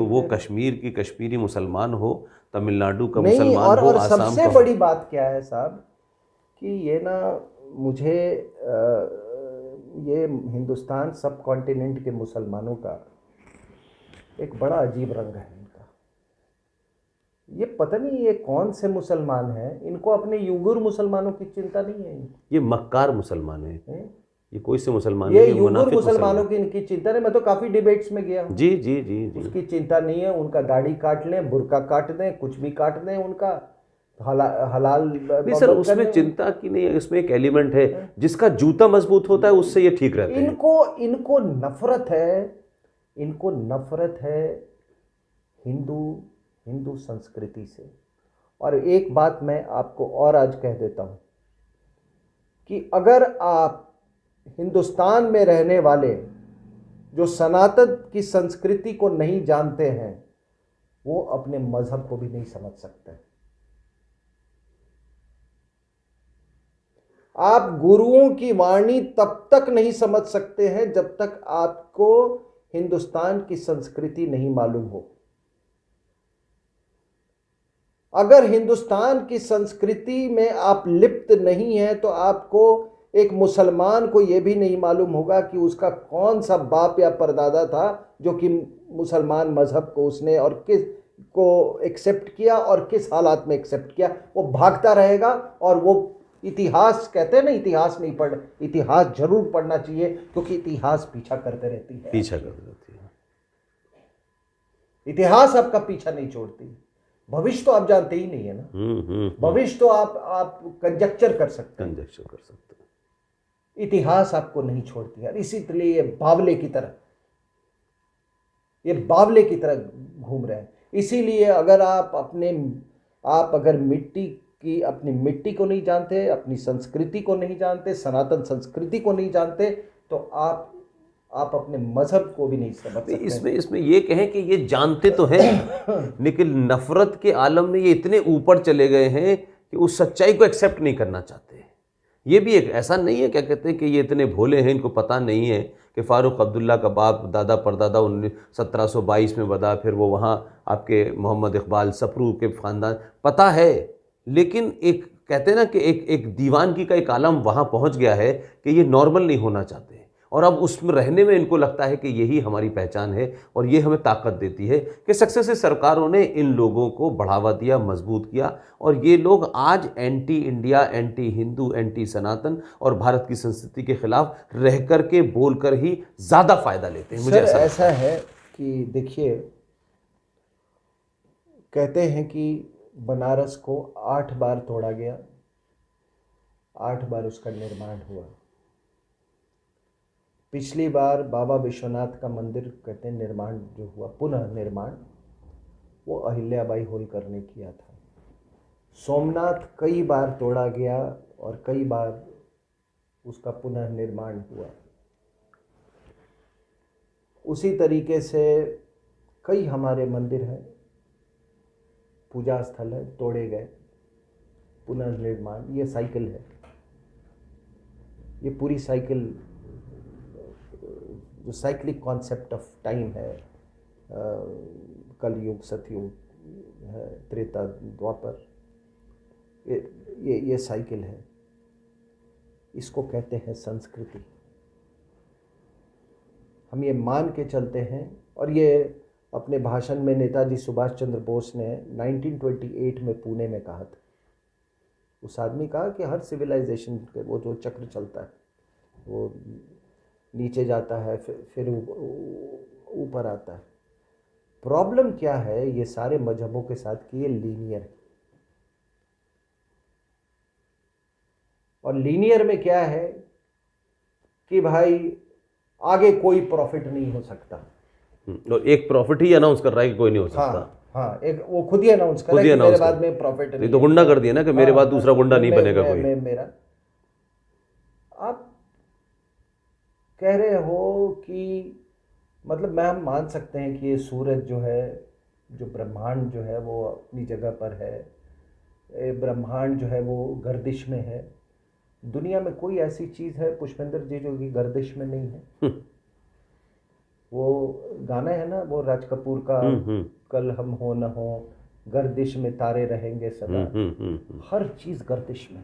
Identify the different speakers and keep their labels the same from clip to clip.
Speaker 1: वो कश्मीर की कश्मीरी मुसलमान हो, तमिलनाडु का
Speaker 2: नहीं,
Speaker 1: मुसलमान हो,
Speaker 2: और
Speaker 1: आसाम
Speaker 2: सबसे
Speaker 1: का हो।
Speaker 2: बड़ी बात क्या है साहब, कि ये ना, मुझे ये हिंदुस्तान सब कॉन्टिनेंट के मुसलमानों का एक बड़ा अजीब रंग है इनका। ये पता नहीं ये कौन से मुसलमान हैं, इनको अपने यूगुर मुसलमानों की चिंता नहीं है इनको।
Speaker 1: ये मक्कार मुसलमान है, ये कोई से मुसलमान
Speaker 2: ये
Speaker 1: नहीं, ये
Speaker 2: यूगुर
Speaker 1: मुनाफिक
Speaker 2: मुसलमानों
Speaker 1: मुसलमान।
Speaker 2: की इनकी चिंता नहीं। मैं तो काफ़ी डिबेट्स में गया हूँ,
Speaker 1: जी जी जी जी।
Speaker 2: उसकी चिंता नहीं है। उनका दाढ़ी काट लें, बुर्का काट दें, कुछ भी काट दें, उनका हलाल
Speaker 1: नहीं सर,
Speaker 2: मोहब्बत कर
Speaker 1: उसमें
Speaker 2: लें।
Speaker 1: चिंता की नहीं है, इसमें एक एलिमेंट है, जिसका जूता मजबूत होता है उससे ये ठीक रहते हैं।
Speaker 2: इनको इनको नफरत है, इनको नफरत है हिंदू हिंदू संस्कृति से। और एक बात मैं आपको और आज कह देता हूं, कि अगर आप हिंदुस्तान में रहने वाले जो सनातन की संस्कृति को नहीं जानते हैं, वो अपने मजहब को भी नहीं समझ सकते। आप गुरुओं की वाणी तब तक नहीं समझ सकते हैं जब तक आपको हिंदुस्तान की संस्कृति नहीं मालूम हो। अगर हिंदुस्तान की संस्कृति में आप लिप्त नहीं हैं, तो आपको, एक मुसलमान को यह भी नहीं मालूम होगा कि उसका कौन सा बाप या परदादा था जो कि मुसलमान मजहब को उसने और किस को एक्सेप्ट किया और किस हालात में एक्सेप्ट किया। वो भागता रहेगा, और वो इतिहास, कहते हैं ना, इतिहास नहीं पढ़, इतिहास जरूर पढ़ना चाहिए, क्योंकि इतिहास पीछा करते रहती है।
Speaker 1: पीछा कर देती है।
Speaker 2: इतिहास आपका पीछा नहीं छोड़ती। भविष्य तो आप जानते ही नहीं है ना। भविष्य तो आप कंजक्चर कर सकते हैं,
Speaker 1: कंजक्शन कर सकते हैं।
Speaker 2: इतिहास आपको नहीं छोड़ती है। इसीलिए ये बावले की तरह, ये बावले की तरह घूम रहे हैं। इसीलिए अगर आप अगर अपनी मिट्टी को नहीं जानते, अपनी संस्कृति को नहीं जानते, सनातन संस्कृति को नहीं जानते, तो आप अपने मजहब को भी नहीं समझ सकते।
Speaker 1: इसमें ये कहें कि ये जानते तो हैं, लेकिन नफरत के आलम में ये इतने ऊपर चले गए हैं कि उस सच्चाई को एक्सेप्ट नहीं करना चाहते। ये भी एक, ऐसा नहीं है क्या कहते हैं कि ये इतने भोले हैं, इनको पता नहीं है कि फ़ारूक अब्दुल्ला का बाप दादा परदादा 1722 में बदा, फिर वो वहाँ आपके मोहम्मद इकबाल सफरू के ख़ानदान, पता है। लेकिन एक कहते हैं ना कि एक दीवानगी का एक आलम वहाँ पहुँच गया है कि ये नॉर्मल नहीं होना चाहते, और अब उसमें रहने में इनको लगता है कि यही हमारी पहचान है, और ये हमें ताकत देती है कि सक्सेसिव सरकारों ने इन लोगों को बढ़ावा दिया, मजबूत किया, और ये लोग आज anti India, anti Hindu, anti Sanatan और भारत की संस्कृति के खिलाफ रह कर के, बोल कर ही ज़्यादा फायदा लेते हैं। मुझे
Speaker 2: ऐसा है कि देखिए, कहते हैं कि बनारस को 8 बार तोड़ा गया, 8 बार उसका निर्माण हुआ। पिछली बार बाबा विश्वनाथ का मंदिर, कहते हैं, निर्माण जो हुआ, पुनः निर्माण, वो अहिल्याबाई होलकर ने किया था। सोमनाथ कई बार तोड़ा गया और कई बार उसका पुनः निर्माण हुआ। उसी तरीके से कई हमारे मंदिर हैं, पूजा स्थल है, तोड़े गए, पुनर्निर्माण, ये साइकिल है। ये पूरी साइकिल, जो साइक्लिक कॉन्सेप्ट ऑफ टाइम है, कलयुग, सतयुग है, त्रेता, द्वापर, ये साइकिल है। इसको कहते हैं संस्कृति। हम ये मान के चलते हैं, और ये अपने भाषण में नेताजी सुभाष चंद्र बोस ने 1928 में पुणे में कहा था। उस आदमी कहा कि हर सिविलाइजेशन, वो जो चक्र चलता है, वो नीचे जाता है, फिर ऊपर आता है। प्रॉब्लम क्या है ये सारे मजहबों के साथ कि ये लीनियर है। और लीनियर में क्या है कि भाई आगे कोई प्रॉफिट नहीं हो सकता।
Speaker 1: और एक प्रॉफिट ही अनाउंस कर रहा है कि कोई नहीं हो सकता।
Speaker 2: हाँ, एक वो खुद ही अनाउंस कर रहा है कि मेरे बाद में प्रॉफिट नहीं।
Speaker 1: तो गुंडा कर दिया ना कि मेरे बाद दूसरा गुंडा नहीं बनेगा कोई।
Speaker 2: मेरा, आप कह रहे हो कि, मतलब मैं, हम मान सकते हैं कि ये सूरज जो है, जो ब्रह्मांड जो है, वो अपनी जगह पर है। ब्रह्मांड जो है वो गर्दिश में है। दुनिया में कोई ऐसी चीज़ है पुष्पेंद्र जी जो कि गर्दिश में नहीं है? वो गाना है ना, वो राज कपूर का, कल हम हो न हो, गर्दिश में तारे रहेंगे सदा। हर चीज गर्दिश में।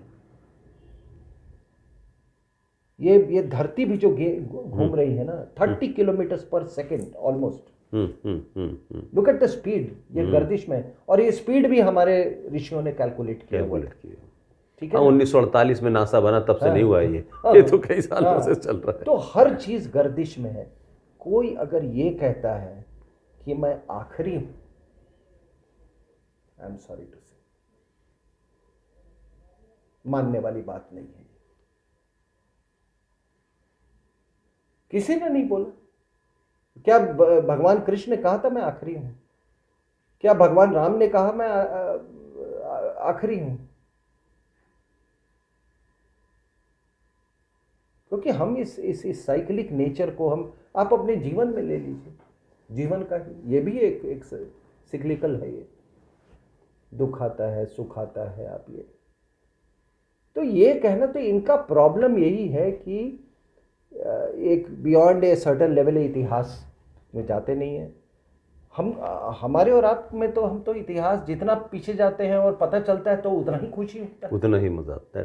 Speaker 2: ये धरती भी जो घूम रही है ना 30 किलोमीटर पर second almost. Look at the speed, ये गर्दिश में। और ये स्पीड भी हमारे ऋषियों ने कैलकुलेट किया हुआ है। ठीक है।
Speaker 1: 1948 में नासा बना, तब से नहीं हुआ है ये तो कई सालों से चल रहा है।
Speaker 2: तो हर चीज गर्दिश में है। कोई अगर ये कहता है कि मैं आखिरी हूं, आई एम सॉरी टू से, मानने वाली बात नहीं है। किसी ने नहीं बोला। क्या भगवान कृष्ण ने कहा था मैं आखिरी हूं? क्या भगवान राम ने कहा मैं आखिरी हूं? क्योंकि हम इस साइक्लिक नेचर को हम, आप अपने जीवन में ले लीजिए। जीवन का ही ये भी एक सिक्लिकल है। ये दुख आता है, सुख आता है। आप ये तो ये कहना, तो इनका प्रॉब्लम यही है कि एक बियॉन्ड ए सर्टेन लेवल इतिहास में जाते नहीं है। हम हमारे और आप में तो हम तो इतिहास जितना पीछे जाते हैं और पता चलता है तो उतना ही खुशी होता है,
Speaker 1: उतना ही मजा आता है,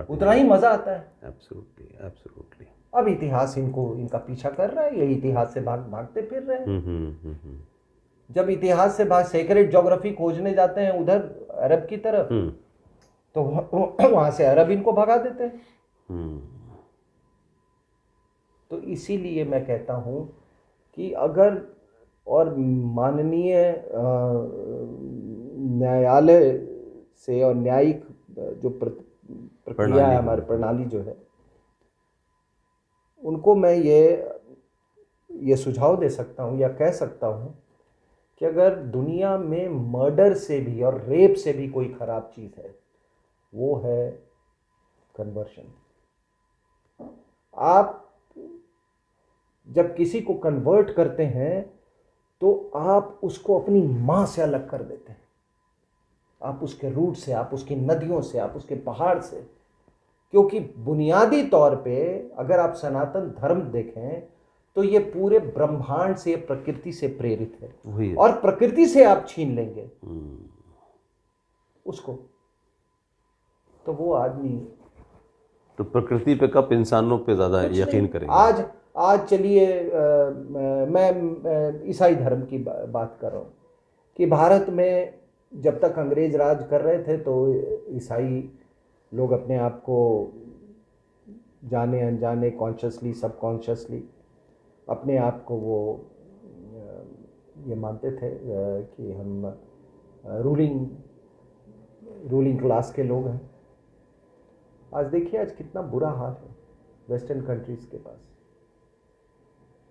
Speaker 2: उतना ही मजा आता है।
Speaker 1: Absolutely, absolutely.
Speaker 2: अब इतिहास इनका पीछा कर रहा है, ये इतिहास से भागते फिर रहे हैं। जब इतिहास से सेक्रेट ज्योग्राफी खोजने जाते हैं उधर अरब की तरफ, तो वहां से अरब इनको भगा देते हैं। तो इसीलिए मैं कहता हूं कि अगर, और माननीय न्यायालय से और न्यायिक जो प्रक्रिया है, हमारी प्रणाली जो है, उनको मैं ये सुझाव दे सकता हूँ या कह सकता हूँ कि अगर दुनिया में मर्डर से भी और रेप से भी कोई खराब चीज़ है, वो है कन्वर्शन। आप जब किसी को कन्वर्ट करते हैं तो आप उसको अपनी माँ से अलग कर देते हैं। आप उसके रूट से, आप उसकी नदियों से, आप उसके पहाड़ से। क्योंकि बुनियादी तौर पे अगर आप सनातन धर्म देखें तो ये पूरे ब्रह्मांड से, प्रकृति से प्रेरित है। और प्रकृति से आप छीन लेंगे उसको, तो वो आदमी,
Speaker 1: तो प्रकृति पे कब इंसानों पे ज्यादा यकीन करेंगे।
Speaker 2: आज चलिए, मैं ईसाई धर्म की बात कर रहा हूँ कि भारत में जब तक अंग्रेज राज कर रहे थे तो ईसाई लोग अपने आप को जाने अनजाने, कॉन्शियसली सबकॉन्शियसली अपने आप को वो ये मानते थे कि हम रूलिंग क्लास के लोग हैं। आज देखिए आज कितना बुरा हाल है वेस्टर्न कंट्रीज के पास।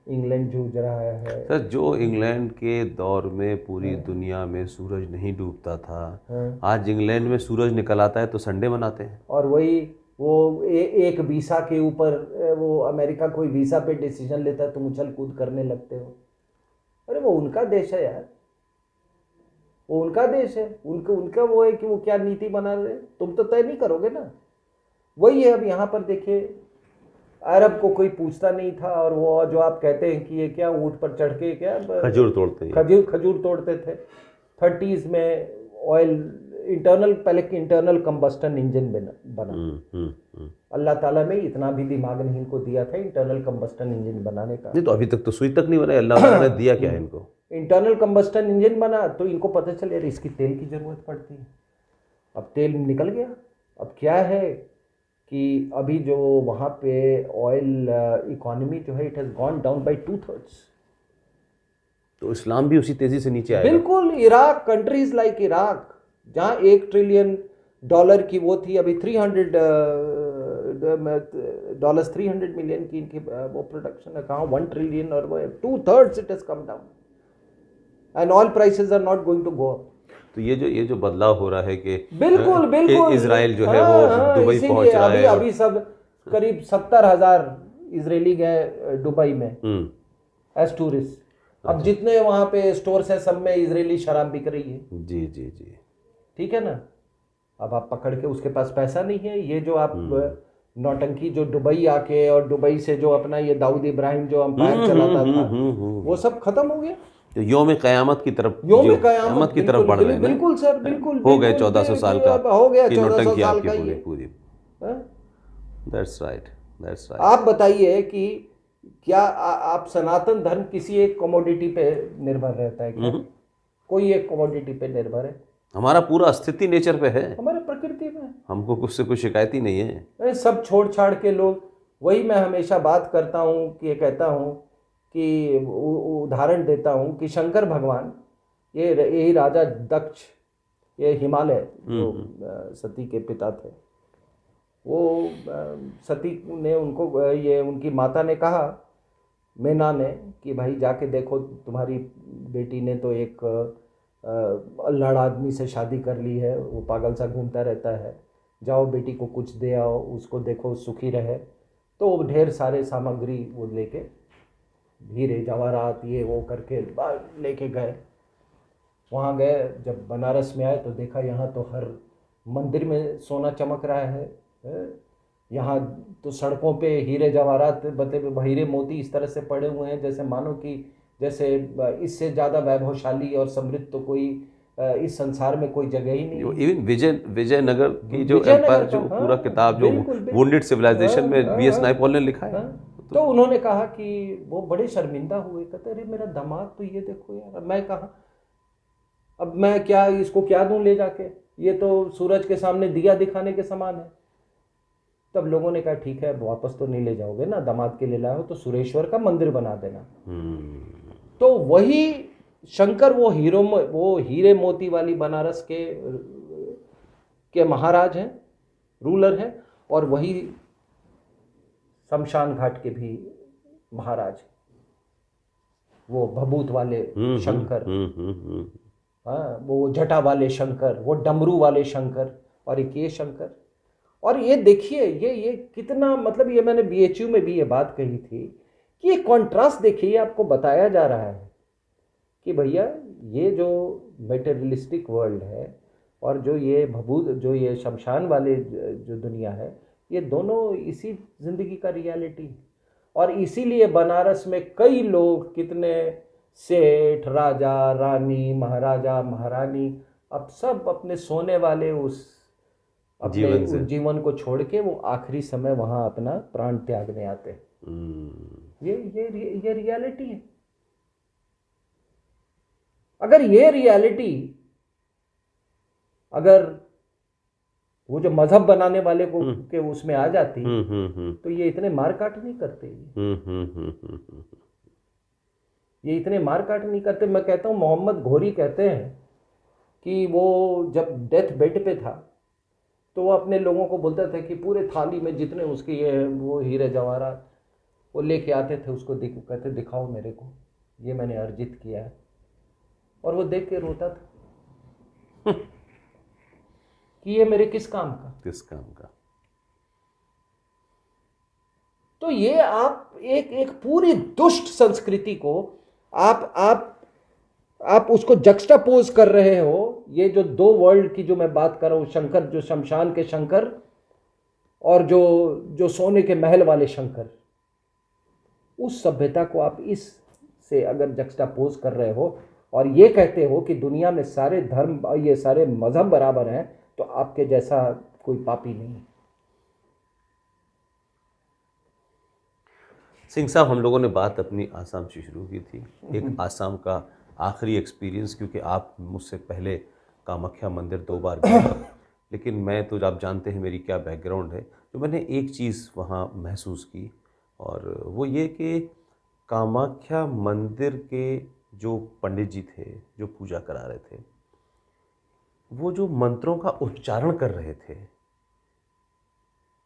Speaker 2: इंग्लैंड जूझ रहा है
Speaker 1: सर। जो इंग्लैंड के दौर में पूरी दुनिया में सूरज नहीं डूबता था, आज इंग्लैंड में सूरज निकल आता है तो संडे मनाते हैं।
Speaker 2: और वही वो एक वीसा के ऊपर, वो अमेरिका कोई वीसा पे डिसीजन लेता है तुम उछल कूद करने लगते हो। अरे वो उनका देश है यार, वो उनका देश है, उनका वो है कि वो क्या नीति बना रहे, तुम तो तय नहीं करोगे ना। वही है। अब यहाँ पर देखिए, अरब को कोई पूछता नहीं था, और वो जो आप कहते हैं कि ये क्या ऊंट पर चढ़ के क्या
Speaker 1: खजूर तोड़ते
Speaker 2: खजूर तोड़ते थे। 30s में ऑयल पहले इंटरनल कंबस्टन इंजन बना। अल्लाह ताला ने इतना भी दिमाग नहीं इनको दिया था इंटरनल कंबस्टन इंजन बनाने का।
Speaker 1: नहीं तो अभी तक तो सुई तक नहीं बना। अल्लाह ताला ने दिया क्या है इनको?
Speaker 2: इंटरनल कंबस्टन इंजन बना तो इनको पता चले यार इसकी तेल की जरूरत पड़ती है। अब तेल निकल गया। अब क्या है कि अभी जो वहाँ पे ऑयल इकोनॉमी जो है, it has gone down by 2/3।
Speaker 1: तो इस्लाम भी उसी तेजी से नीचे आएगा।
Speaker 2: बिल्कुल। इराक, कंट्रीज लाइक इराक, जहाँ $1 ट्रिलियन की वो थी, अभी $300 मिलियन की इनकी वो प्रोडक्शन है। कहाँ 1 ट्रिलियन, और वो 2/3 it has come down and oil prices are not going to go up.
Speaker 1: तो ये जो बदलाव हो रहा है कि
Speaker 2: बिल्कुल
Speaker 1: इजराइल जो है वो दुबई पहुंच रहा है।
Speaker 2: अभी सब करीब 70,000 इजरायली गए दुबई में एज टूरिस्ट। अब जितने वहां पे स्टोर्स है सब में इजरायली शराब बिक रही है।
Speaker 1: जी जी जी,
Speaker 2: ठीक है ना। अब आप पकड़ के, उसके पास पैसा नहीं है। ये जो आप नौटंकी जो दुबई आके और दुबई से जो अपना ये दाऊद इब्राहिम जो अंपायर चलाता था, वो सब खत्म हो गया।
Speaker 1: तो योम क़यामत की तरफ,
Speaker 2: योम क़यामत
Speaker 1: की तरफ बढ़ रहे हैं ना।
Speaker 2: बिल्कुल सर, बिल्कुल
Speaker 1: हो गए 1400 साल का,
Speaker 2: हो गया
Speaker 1: कि
Speaker 2: 1400
Speaker 1: नौटंकी
Speaker 2: साल
Speaker 1: आपकी
Speaker 2: का
Speaker 1: पूरी
Speaker 2: ये।
Speaker 1: पूरी। That's right, that's right.
Speaker 2: आप बताइए कि क्या आप सनातन धर्म किसी एक कमोडिटी पे निर्भर रहता है क्या? कोई एक कमोडिटी पे निर्भर है?
Speaker 1: हमारा पूरा अस्तित्व नेचर पे है,
Speaker 2: हमारे प्रकृति में।
Speaker 1: हमको कुछ से कुछ शिकायत ही नहीं है।
Speaker 2: सब छोड़ छाड़ के लोग, वही मैं हमेशा बात करता हूँ कि ये कहता हूँ कि उदाहरण देता हूँ कि शंकर भगवान, यही राजा दक्ष, ये हिमालय जो सती के पिता थे, वो सती ने उनको, ये उनकी माता ने कहा, मैना ने, कि भाई जाके देखो तुम्हारी बेटी ने तो एक अल्हड़ आदमी से शादी कर ली है, वो पागल सा घूमता रहता है, जाओ बेटी को कुछ दे आओ, उसको देखो सुखी रहे। तो ढेर सारे सामग्री वो लेके, हीरे जवाहरात ये वो करके लेके गए। वहाँ गए, जब बनारस में आए तो देखा यहाँ तो हर मंदिर में सोना चमक रहा है, यहाँ तो सड़कों पे हीरे जवाहरात, मतलब हीरे मोती इस तरह से पड़े हुए हैं जैसे मानो कि जैसे इससे ज़्यादा वैभवशाली और समृद्ध तो कोई इस संसार में कोई जगह ही नहीं।
Speaker 1: इवन विजयनगर की जो एम्पायर, जो पूरा किताब जो वुंडेड सिविलाइजेशन में बीएस नायपॉल ने लिखा है,
Speaker 2: तो उन्होंने कहा कि वो बड़े शर्मिंदा हुए, कहते अरे मेरा दामाद तो ये देखो यार, मैं कहा अब मैं क्या इसको क्या दूं ले जाके, ये तो सूरज के सामने दिया दिखाने के समान है। तब लोगों ने कहा ठीक है, वापस तो नहीं ले जाओगे ना, दामाद के लिए लाए हो तो सुरेश्वर का मंदिर बना देना। तो वही शंकर वो हीरे मोती वाली बनारस के महाराज हैं, रूलर हैं, और वही शमशान घाट के भी महाराज, वो भभूत वाले शंकर, हाँ, वो जटा वाले शंकर, वो डमरू वाले शंकर, और एक ये शंकर। और ये देखिए ये कितना, मतलब ये मैंने बीएचयू में भी ये बात कही थी कि ये कॉन्ट्रास्ट देखिए, आपको बताया जा रहा है कि भैया ये जो मेटेरियलिस्टिक वर्ल्ड है और जो ये भभूत, जो ये शमशान वाले जो दुनिया है, ये दोनों इसी जिंदगी का रियलिटी। और इसीलिए बनारस में कई लोग, कितने सेठ, राजा, रानी, महाराजा, महारानी, अब सब अपने सोने वाले उस अपने जीवन को छोड़ के वो आखिरी समय वहां अपना प्राण त्यागने आते हैं। ये रियलिटी है। अगर ये रियलिटी, अगर वो जो मजहब बनाने वाले को के उसमें आ जाती तो ये इतने मार काट नहीं करते। ये इतने मार काट नहीं करते। मैं कहता हूँ, मोहम्मद घोरी कहते हैं कि वो जब डेथ बेड पे था तो वो अपने लोगों को बोलता था कि पूरे थाली में जितने उसके ये वो हीरे जवाहरात वो लेके आते थे, उसको कहते दिखाओ मेरे को, ये मैंने अर्जित किया है। और वो देख के रोता था कि ये मेरे किस काम का। तो ये आप एक पूरी दुष्ट संस्कृति को आप उसको जक्स्टापोज कर रहे हो। ये जो दो वर्ल्ड की जो मैं बात कर रहा हूँ, शंकर जो शमशान के शंकर और जो सोने के महल वाले शंकर, उस सभ्यता को आप इस से अगर जक्स्टापोज कर रहे हो और ये कहते हो कि दुनिया में सारे धर्म, ये सारे मजहब बराबर हैं, तो आपके जैसा कोई पापी नहीं।
Speaker 1: सिंह साहब, हम लोगों ने बात अपनी आसाम से शुरू की थी, एक आसाम का आखिरी एक्सपीरियंस, क्योंकि आप मुझसे पहले कामाख्या मंदिर 2 बार गए, लेकिन मैं तो आप जानते हैं मेरी क्या बैकग्राउंड है। तो मैंने एक चीज़ वहाँ महसूस की, और वो ये कि कामाख्या मंदिर के जो पंडित जी थे जो पूजा करा रहे थे, वो जो मंत्रों का उच्चारण कर रहे थे,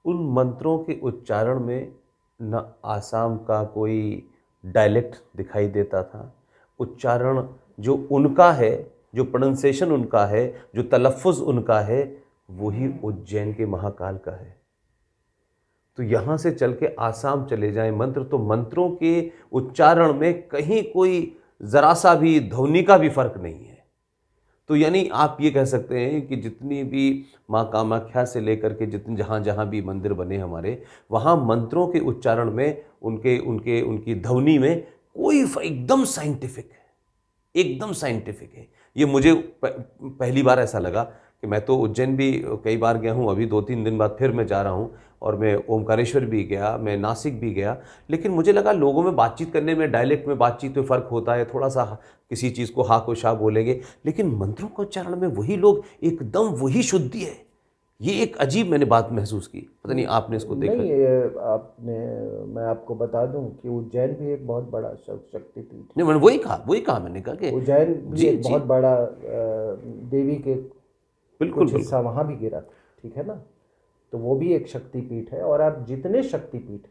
Speaker 1: उन मंत्रों के उच्चारण में न आसाम का कोई डायलेक्ट दिखाई देता था। उच्चारण जो उनका है, जो प्रोनंसिएशन उनका है, जो तलफ़ुज़ उनका है, वही उज्जैन के महाकाल का है। तो यहाँ से चल के आसाम चले जाएं मंत्र, तो मंत्रों के उच्चारण में कहीं कोई ज़रा सा भी ध्वनि का भी फर्क नहीं है। तो यानी आप ये कह सकते हैं कि जितनी भी माँ कामाख्या से लेकर के जितने जहाँ जहाँ भी मंदिर बने हमारे, वहाँ मंत्रों के उच्चारण में, उनके उनके उनकी ध्वनि में कोई एकदम साइंटिफिक है, एकदम साइंटिफिक है। ये मुझे पहली बार ऐसा लगा कि मैं तो उज्जैन भी कई बार गया हूँ, अभी 2-3 दिन बाद फिर मैं जा रहा हूँ, और मैं ओमकारेश्वर भी गया, मैं नासिक भी गया, लेकिन मुझे लगा लोगों में बातचीत करने में, डायलेक्ट में बातचीत में फ़र्क होता है, थोड़ा सा किसी चीज़ को हा को शाह बोलेंगे, लेकिन मंत्रों के उच्चारण में वही लोग, एकदम वही शुद्धि है। ये एक अजीब मैंने बात महसूस की, पता नहीं आपने इसको देखा?
Speaker 2: नहीं, ये आपने, मैं आपको बता दूं कि उज्जैन भी एक बहुत बड़ा शक्तिपीठ है।
Speaker 1: नहीं, मैंने वही कहा मैंने कहा कि
Speaker 2: उज्जैन भी
Speaker 1: जी
Speaker 2: एक
Speaker 1: जी
Speaker 2: बहुत बड़ा देवी के
Speaker 1: बिल्कुल
Speaker 2: कुछ हिस्सा वहाँ भी गिरा था, ठीक है ना। तो वो भी एक शक्तिपीठ है, और आप जितने शक्तिपीठ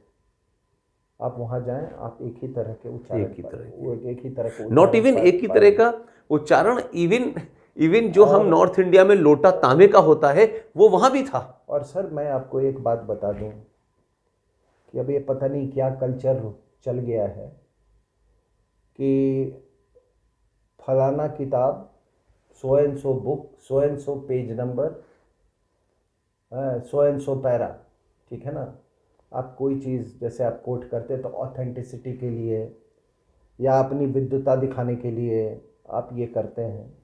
Speaker 2: आप वहाँ जाएं, आप एक ही तरह के उच्चारण
Speaker 1: एक ही तरह
Speaker 2: वो एक ही तरह के
Speaker 1: नॉट इवन एक ही तरह का उच्चारण, इवन इवन जो हम नॉर्थ इंडिया में लोटा तांबे का होता है वो वहां भी था।
Speaker 2: और सर, मैं आपको एक बात बता दूं कि अब ये पता नहीं क्या कल्चर चल गया है कि फलाना किताब, so and so book, so and so page number, so and so para, ठीक है ना। आप कोई चीज़ जैसे आप कोट करते तो ऑथेंटिसिटी के लिए या अपनी विद्वता दिखाने के लिए आप ये करते हैं,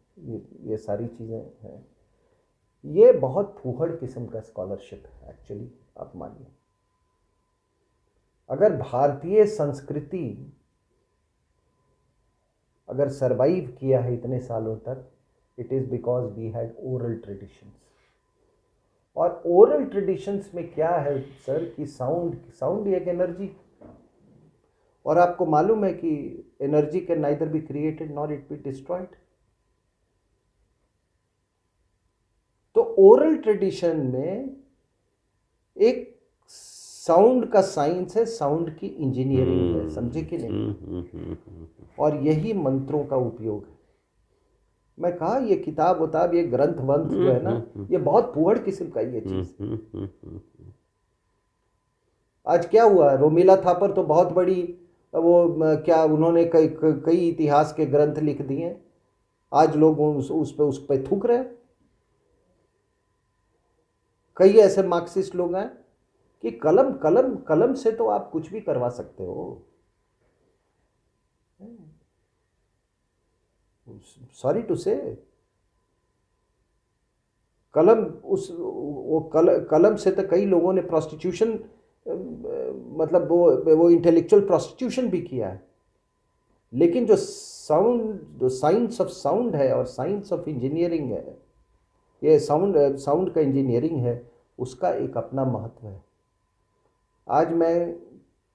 Speaker 2: ये सारी चीज़ें हैं। ये बहुत फूहड़ किस्म का स्कॉलरशिप है एक्चुअली। आप मानिए, अगर भारतीय संस्कृति अगर सरवाइव किया है इतने सालों तक, it is because we had oral traditions. और ओरल ट्रेडिशंस में क्या है सर कि साउंड एक एनर्जी, और आपको मालूम है कि energy can neither be created nor it be destroyed. तो ओरल ट्रेडिशन में एक साउंड का साइंस है, साउंड की इंजीनियरिंग है, समझे कि नहीं। और यही मंत्रों का उपयोग है। मैं कहा ये किताब उताब, ये ग्रंथ वंथ जो है ना, ये बहुत फूहड़ किस्म का ये चीज। आज क्या हुआ, रोमिला थापर तो बहुत बड़ी वो क्या उन्होंने कई इतिहास के ग्रंथ लिख दिए, आज लोग उस पे थूक रहे। कई ऐसे मार्क्सिस्ट लोग हैं कि कलम कलम कलम से तो आप कुछ भी करवा सकते हो। सॉरी टू से, कलम से तो कई लोगों ने प्रोस्टिट्यूशन, मतलब वो इंटेलेक्चुअल प्रोस्टिट्यूशन भी किया है। लेकिन जो साइंस ऑफ साउंड है और साइंस ऑफ इंजीनियरिंग है, ये साउंड का इंजीनियरिंग है, उसका एक अपना महत्व है। आज मैं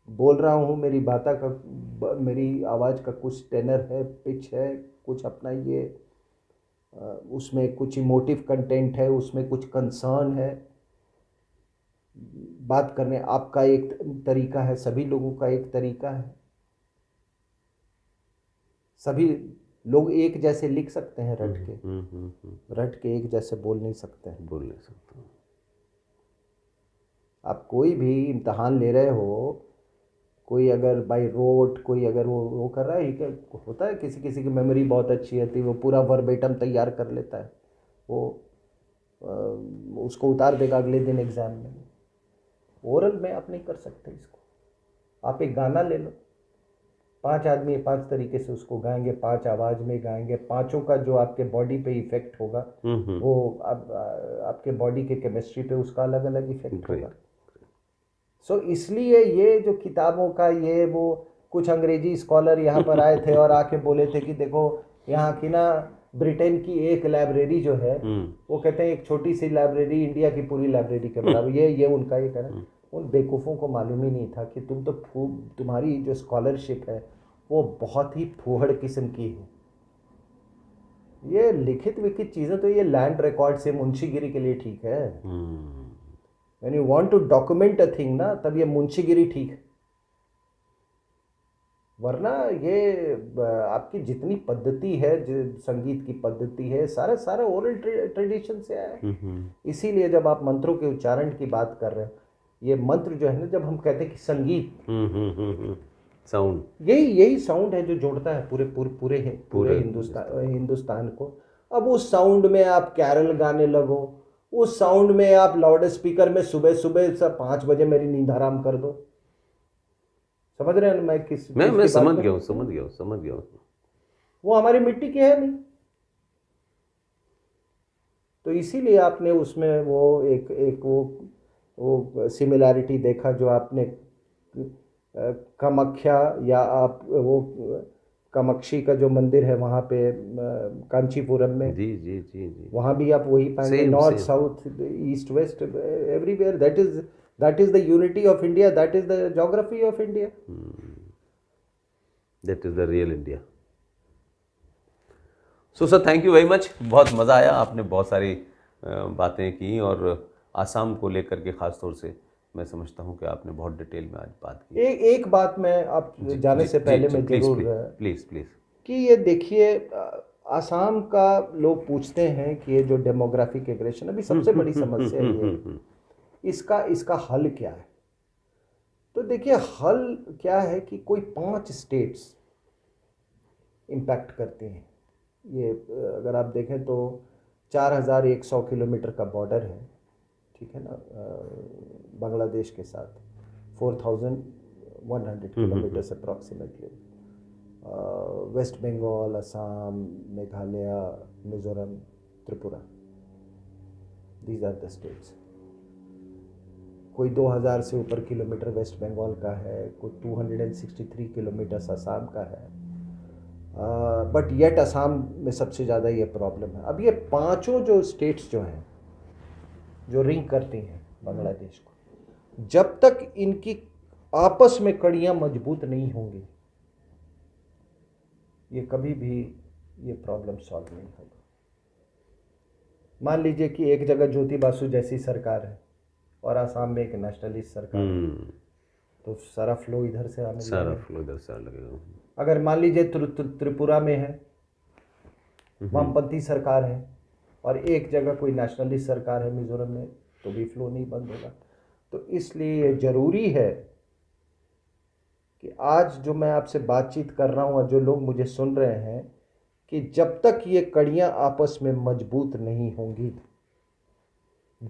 Speaker 2: बोल रहा हूँ, मेरी आवाज़ का कुछ टेनर है, पिच है, कुछ अपना ये उसमें कुछ इमोटिव कंटेंट है, उसमें कुछ कंसर्न है बात करने। आपका एक तरीका है, सभी लोगों का एक तरीका है। सभी लोग एक जैसे लिख सकते हैं रट के एक जैसे बोल नहीं सकते। आप कोई भी इम्तहान ले रहे हो, कोई अगर बाय रोट, कोई अगर वो कर रहा है, क्या होता है, किसी की मेमोरी बहुत अच्छी होती है, वो पूरा वर्बेटम तैयार कर लेता है, वो उसको उतार देगा अगले दिन एग्ज़ाम में। ओरल में आप नहीं कर सकते इसको। आप एक गाना ले लो, 5 आदमी 5 तरीके से उसको गाएंगे, 5 आवाज़ में गाएंगे, पांचों का जो आपके बॉडी पे इफेक्ट होगा वो आपके बॉडी के केमिस्ट्री पे उसका अलग अलग इफेक्ट होगा। सो इसलिए ये जो किताबों का ये वो कुछ अंग्रेजी स्कॉलर यहाँ पर आए थे और आके बोले थे कि देखो यहाँ की ना ब्रिटेन की एक लाइब्रेरी जो है, वो कहते हैं एक छोटी सी लाइब्रेरी इंडिया की पूरी लाइब्रेरी के बराबर। ये उनका ये कहना। उन बेवकूफ़ों को मालूम ही नहीं था कि तुम्हारी जो स्कॉलरशिप है वो बहुत ही फूहड़ किस्म की है। ये लिखित विखित चीज़ें तो ये लैंड रिकॉर्ड से मुंशीगिरी के लिए ठीक है। When you want to document a thing ना, तब ये मुंशीगिरी ठीक है। वरना ये आपकी जितनी पद्धति है, जो संगीत की पद्धति है, सारा ओरल ट्रेडिशन से आया है। इसीलिए जब आप मंत्रों के उच्चारण की बात कर रहे हैं, ये मंत्र जो है ना, जब हम कहते हैं कि संगीत,
Speaker 1: साउंड,
Speaker 2: यही साउंड है जो जोड़ता है पूरे हिंदुस्तान को। अब उस साउंड में आप कैरल गाने लगो, उस साउंड में आप लाउड स्पीकर में सुबह सुबह 5 बजे मेरी नींद हराम कर दो। समझ रहे हैं ना मैं किस
Speaker 1: मैं
Speaker 2: चीज़ की बात
Speaker 1: समझ
Speaker 2: कर
Speaker 1: गया
Speaker 2: रहा
Speaker 1: हूँ,
Speaker 2: हूँ?
Speaker 1: समझ गया हूँ।
Speaker 2: वो हमारी मिट्टी की है नहीं, तो इसीलिए आपने उसमें वो एक वो सिमिलैरिटी देखा जो आपने कामाख्या या आप वो कामाक्षी का जो मंदिर है वहाँ पे कांचीपुरम में,
Speaker 1: जी जी जी जी,
Speaker 2: वहाँ भी आप वही पाएंगे,
Speaker 1: same
Speaker 2: north
Speaker 1: same.
Speaker 2: South east west everywhere. That is the unity of India, that is the geography of India.
Speaker 1: That is the real India. So sir, thank you very much, बहुत मज़ा आया, आपने बहुत सारी बातें की, और आसाम को लेकर के ख़ास तौर से मैं समझता हूँ कि आपने बहुत डिटेल में आज बात की।
Speaker 2: एक बात मैं आप जाने से पहले मैं
Speaker 1: प्लीज़
Speaker 2: जरूर
Speaker 1: प्लीज़ प्लीज़।
Speaker 2: कि ये देखिए, आसाम का लोग पूछते हैं कि ये जो डेमोग्राफिक एग्रेशन अभी सबसे बड़ी समस्या ये है, इसका हल क्या है? तो देखिए हल क्या है कि कोई 5 स्टेट्स इम्पैक्ट करती हैं। ये अगर आप देखें तो 4100 किलोमीटर का बॉर्डर है, ठीक है ना, बांग्लादेश के साथ 4100 kilometre approximately. West Bengal, Assam, Meghalaya, Mizoram, Tripura, these are the states. कोई 2000 से ऊपर किलोमीटर वेस्ट बंगाल का है, कोई 263 किलोमीटर असम का है, बट येट असम में सबसे ज़्यादा ये प्रॉब्लम है। अब ये पांचों जो स्टेट्स जो हैं जो रिंग करती हैं बांग्लादेश को, जब तक इनकी आपस में कड़ियाँ मजबूत नहीं होंगी ये कभी भी ये प्रॉब्लम सॉल्व नहीं होगा। मान लीजिए कि एक जगह ज्योति बासु जैसी सरकार है और आसाम में एक नेशनलिस्ट सरकार है, तो सारा फ्लो इधर से आने
Speaker 1: लगेगा।
Speaker 2: अगर मान लीजिए त्रिपुरा में है वामपंथी सरकार है और एक जगह कोई नेशनलिस्ट सरकार है मिजोरम में, तो भी फ्लो नहीं बंद होगा। तो इसलिए ये जरूरी है कि आज जो मैं आपसे बातचीत कर रहा हूँ और जो लोग मुझे सुन रहे हैं, कि जब तक ये कड़ियाँ आपस में मजबूत नहीं होंगी,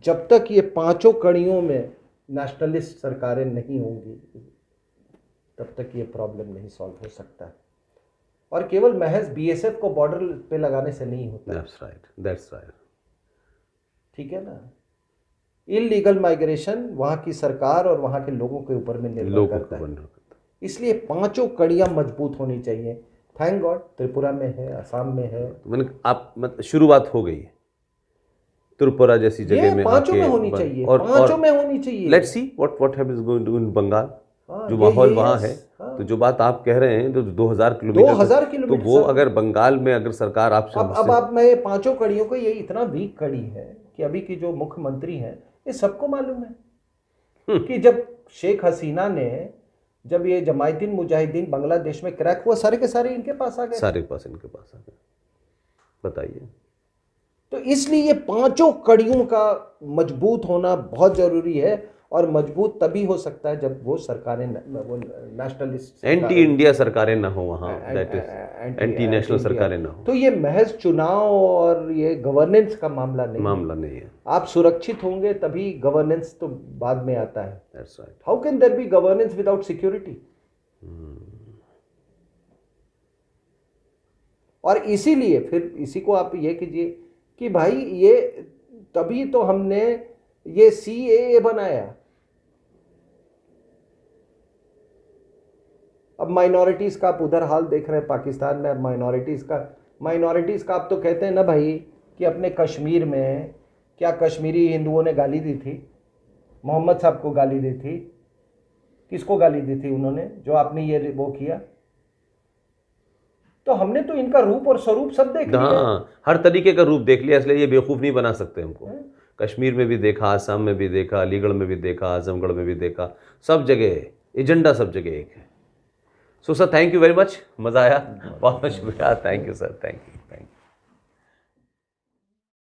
Speaker 2: जब तक ये पांचों कड़ियों में नेशनलिस्ट सरकारें नहीं होंगी, तब तक ये प्रॉब्लम नहीं सॉल्व हो सकता। और केवल महज बीएसएफ को बॉर्डर पे लगाने से नहीं होता।
Speaker 1: That's right.
Speaker 2: ठीक है ना, इलीगल माइग्रेशन वहाँ की सरकार और वहाँ के लोगों के ऊपर में निर्भर करता है। इसलिए पांचों कड़ियाँ मजबूत होनी चाहिए। थैंक गॉड त्रिपुरा में है, असम में है।
Speaker 1: तो मैंने आप शुरुआत हो गई है त्रिपुरा जैसी जगह में,
Speaker 2: पांचों में होनी चाहिए, पांचों में होनी चाहिए।
Speaker 1: Let's see what happens going to in Bengal, जो माहौल वहाँ है। तो जो बात आप कह रहे हैं, तो 2000 किलोमीटर, तो वो अगर बंगाल में अगर सरकार आपसे
Speaker 2: अब आप मैं पांचों कड़ियों को, ये इतना वीक कड़ी है कि अभी की जो मुख्यमंत्री हैं ये सबको मालूम है कि जब शेख हसीना ने, जब ये जमायतीन मुजाहिदीन बांग्लादेश में क्रैक हुआ, सारे के सारे इनके पास आ गए,
Speaker 1: सारे के पास इनके पास आ गए। बताइए।
Speaker 2: तो इसलिए ये पांचों कड़ियों का मजबूत होना बहुत जरूरी है, और मजबूत तभी हो सकता है जब वो सरकारें, वो नेशनलिस्ट
Speaker 1: एंटी इंडिया सरकारें ना हो वहाँ, दैट इज एंटी नेशनल सरकारें ना हो।
Speaker 2: तो ये महज चुनाव और ये गवर्नेंस का मामला नहीं
Speaker 1: है।
Speaker 2: आप सुरक्षित होंगे तभी गवर्नेंस तो बाद में आता है।
Speaker 1: That's right.
Speaker 2: How can there be governance without security? और इसीलिए फिर इसी को आप ये कीजिए कि भाई ये तभी तो हमने ये CAA बनाया। अब माइनॉरिटीज का आप उधर हाल देख रहे हैं पाकिस्तान में, अब माइनॉरिटीज का आप तो कहते हैं ना भाई कि अपने कश्मीर में क्या कश्मीरी हिंदुओं ने गाली दी थी, मोहम्मद साहब को गाली दी थी, किसको गाली दी थी उन्होंने, जो आपने ये वो किया? तो हमने तो इनका रूप और स्वरूप सब देख लिया,
Speaker 1: हर तरीके का रूप देख लिया, इसलिए ये बेवकूफ़ नहीं बना सकते हमको। कश्मीर में भी देखा, असम में भी देखा, अलीगढ़ में भी देखा, आजमगढ़ में भी देखा, सब जगह एजेंडा सब जगह एक है। So sir, thank you very much, मज़ा आया, बहुत बहुत शुक्रिया। Thank you sir, thank you.